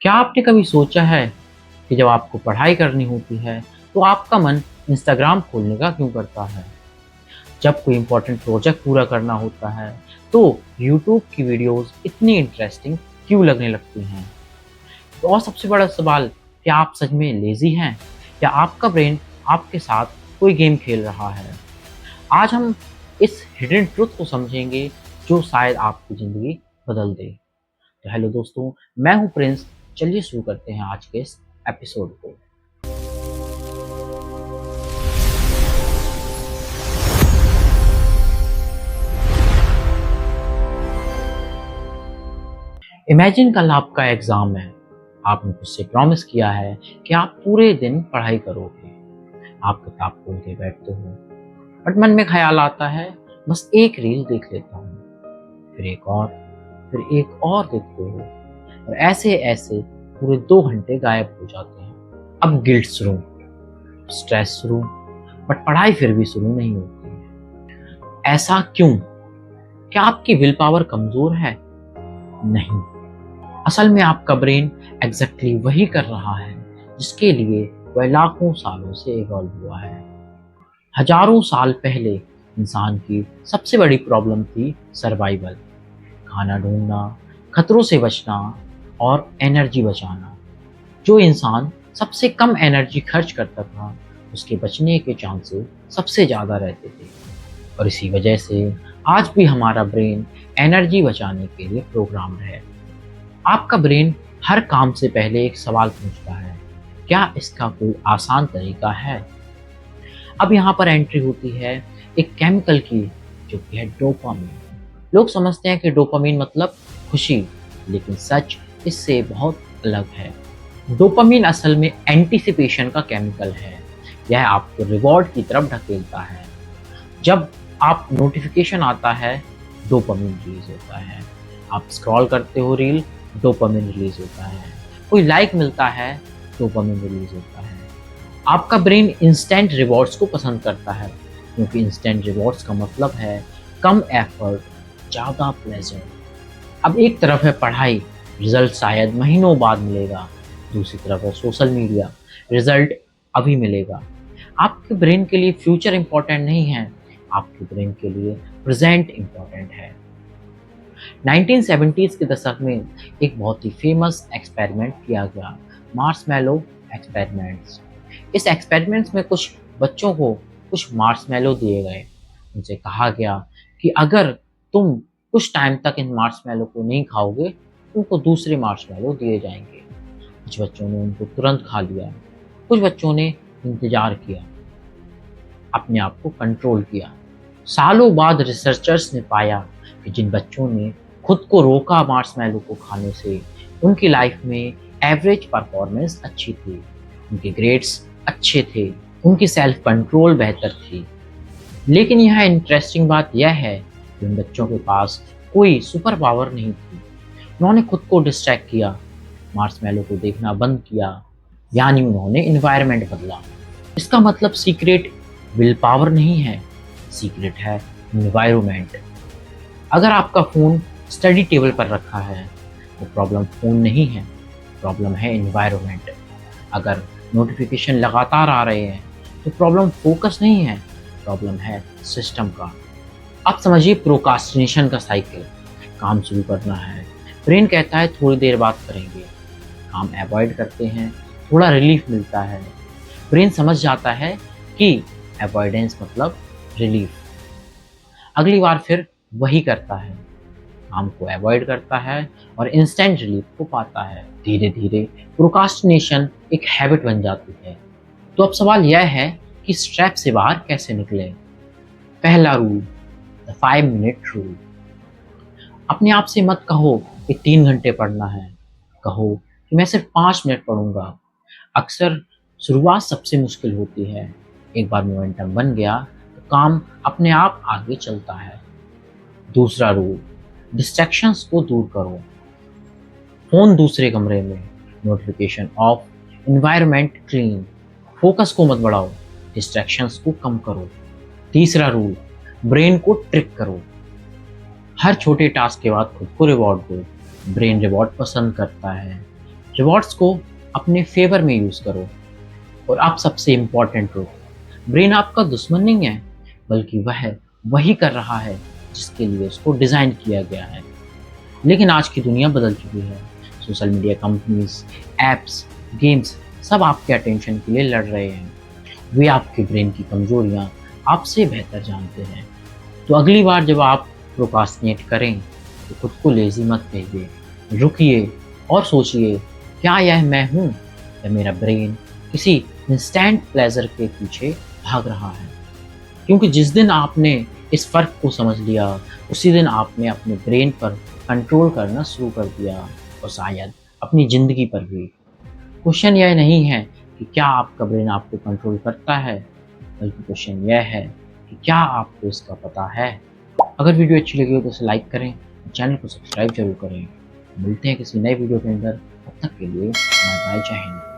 क्या आपने कभी सोचा है कि जब आपको पढ़ाई करनी होती है तो आपका मन इंस्टाग्राम खोलने का क्यों करता है? जब कोई इम्पोर्टेंट प्रोजेक्ट पूरा करना होता है तो यूट्यूब की वीडियोस इतनी इंटरेस्टिंग क्यों लगने लगती हैं? तो और सबसे बड़ा सवाल, क्या आप सच में लेज़ी हैं या आपका ब्रेन आपके साथ कोई गेम खेल रहा है? आज हम इस हिडन ट्रुथ को समझेंगे जो शायद आपकी ज़िंदगी बदल दे। तो हेलो दोस्तों, मैं हूं प्रिंस। चलिए शुरू करते हैं आज के इस एपिसोड को। इमेजिन कल आपका एग्जाम है। आपने खुद से प्रॉमिस किया है कि आप पूरे दिन पढ़ाई करोगे। आप किताब खोल के बैठते हो, बट मन में ख्याल आता है बस एक रील देख लेता हूँ, फिर एक और देखते हो, और ऐसे ऐसे पूरे 2 घंटे गायब हो जाते हैं। अब गिल्ट शुरू, स्ट्रेस शुरू, बट पढ़ाई फिर भी शुरू नहीं होती है। ऐसा क्यों? क्या आपकी विल पावर कमजोर है? नहीं, असल में आपका ब्रेन एग्जैक्टली वही कर रहा है जिसके लिए वह लाखों सालों से इवॉल्व हुआ है। हजारों साल पहले इंसान की सबसे बड़ी प्रॉब्लम थी सर्वाइवल, खाना ढूंढना, खतरों से बचना और एनर्जी बचाना। जो इंसान सबसे कम एनर्जी खर्च करता था उसके बचने के चांसेस सबसे ज़्यादा रहते थे। और इसी वजह से आज भी हमारा ब्रेन एनर्जी बचाने के लिए प्रोग्राम्ड है। आपका ब्रेन हर काम से पहले एक सवाल पूछता है, क्या इसका कोई आसान तरीका है? अब यहाँ पर एंट्री होती है एक केमिकल की, जो कि है डोपामिन। लोग समझते हैं कि डोपामिन मतलब खुशी, लेकिन सच इससे बहुत अलग है। डोपामिन असल में एंटीसिपेशन का केमिकल है। यह आपको रिवॉर्ड की तरफ ढकेलता है। जब आप नोटिफिकेशन आता है, डोपामिन रिलीज होता है। आप स्क्रॉल करते हो रील, डोपामिन रिलीज होता है। कोई लाइक मिलता है, डोपामिन रिलीज होता है। आपका ब्रेन इंस्टेंट रिवॉर्ड्स को पसंद करता है, क्योंकि इंस्टेंट रिवॉर्ड्स का मतलब है कम एफर्ट, ज़्यादा प्लेजर। अब एक तरफ है पढ़ाई, रिजल्ट शायद महीनों बाद मिलेगा। दूसरी तरफ है सोशल मीडिया, रिजल्ट अभी मिलेगा। आपके ब्रेन के लिए फ्यूचर इंपॉर्टेंट नहीं है, आपके ब्रेन के लिए प्रेजेंट इंपॉर्टेंट है। 1970s के दशक में एक बहुत ही फेमस एक्सपेरिमेंट किया गया, मार्शमैलो एक्सपेरिमेंट्स। इस एक्सपेरिमेंट्स में कुछ बच्चों को कुछ मार्शमैलो दिए गए। उनसे कहा गया कि अगर तुम कुछ टाइम तक इन मार्शमैलो को नहीं खाओगे, तुमको दूसरे मार्शमैलो दिए जाएंगे। कुछ बच्चों ने उनको तुरंत खा लिया, कुछ बच्चों ने इंतजार किया, अपने आप को कंट्रोल किया। सालों बाद रिसर्चर्स ने पाया कि जिन बच्चों ने खुद को रोका मार्शमैलो को खाने से, उनकी लाइफ में एवरेज परफॉर्मेंस अच्छी थी, उनके ग्रेड्स अच्छे थे, उनकी सेल्फ कंट्रोल बेहतर थी। लेकिन यहाँ इंटरेस्टिंग बात यह है कि उन बच्चों के पास कोई सुपर पावर नहीं थी। उन्होंने खुद को डिस्ट्रैक्ट किया, मार्शमैलो को देखना बंद किया, यानी उन्होंने इन्वायरमेंट बदला। इसका मतलब सीक्रेट विल पावर नहीं है, सीक्रेट है इन्वायरमेंट। अगर आपका फ़ोन स्टडी टेबल पर रखा है तो प्रॉब्लम फ़ोन नहीं है, प्रॉब्लम है इन्वायरमेंट। अगर नोटिफिकेशन लगातार आ रहे हैं तो प्रॉब्लम फोकस नहीं है, प्रॉब्लम है सिस्टम का। अब समझिए प्रोकास्टिनेशन का साइकिल। काम शुरू करना है, ब्रेन कहता है थोड़ी देर बाद करेंगे। काम अवॉइड करते हैं, थोड़ा रिलीफ मिलता है। ब्रेन समझ जाता है कि अवॉइडेंस मतलब रिलीफ। अगली बार फिर वही करता है, काम को अवॉइड करता है और इंस्टेंट रिलीफ को पाता है। धीरे धीरे प्रोकास्टिनेशन एक हैबिट बन जाती है। तो अब सवाल यह है कि इस ट्रैप से बाहर कैसे निकले। पहला रूल, द 5 मिनट रूल। अपने आप से मत कहो कि 3 घंटे पढ़ना है, कहो कि मैं सिर्फ 5 मिनट पढ़ूंगा। अक्सर शुरुआत सबसे मुश्किल होती है। एक बार मोमेंटम बन गया तो काम अपने आप आगे चलता है। दूसरा रूल, डिस्ट्रैक्शंस को दूर करो। फ़ोन दूसरे कमरे में, notification of, environment clean. Focus को मत बढ़ाओ, डिस्ट्रैक्शंस को कम करो। तीसरा रूल, ब्रेन को ट्रिक करो। हर छोटे टास्क के बाद खुद को रिवॉर्ड दो। ब्रेन रिवॉर्ड पसंद करता है। रिवॉर्ड्स को अपने फेवर में यूज़ करो। और आप सबसे इम्पोर्टेंट हो, ब्रेन आपका दुश्मन नहीं है, बल्कि वह वही कर रहा है जिसके लिए उसको डिज़ाइन किया गया है। लेकिन आज की दुनिया बदल चुकी है। Social media companies, apps, games सब आपके अटेंशन के लिए लड़ रहे हैं। वे आपके ब्रेन की कमजोरियां आपसे बेहतर जानते हैं। तो अगली बार जब आप प्रोक्रास्टिनेट करें तो खुद को लेजी मत कहिए। रुकिए और सोचिए, क्या यह मैं हूँ या मेरा ब्रेन किसी इंस्टेंट प्लेजर के पीछे भाग रहा है? क्योंकि जिस दिन आपने इस फ़र्क को समझ लिया, उसी दिन आपने अपने ब्रेन पर कंट्रोल करना शुरू कर दिया, और शायद अपनी ज़िंदगी पर भी। क्वेश्चन यह नहीं है कि क्या आपका ब्रेन आपको कंट्रोल करता है, बल्कि क्वेश्चन यह है कि क्या आपको इसका पता है? अगर वीडियो अच्छी लगी हो तो इसे लाइक करें, चैनल को सब्सक्राइब जरूर करें। मिलते हैं किसी नए वीडियो के अंदर, तब तक के लिए बाय बाय, जय हिंद।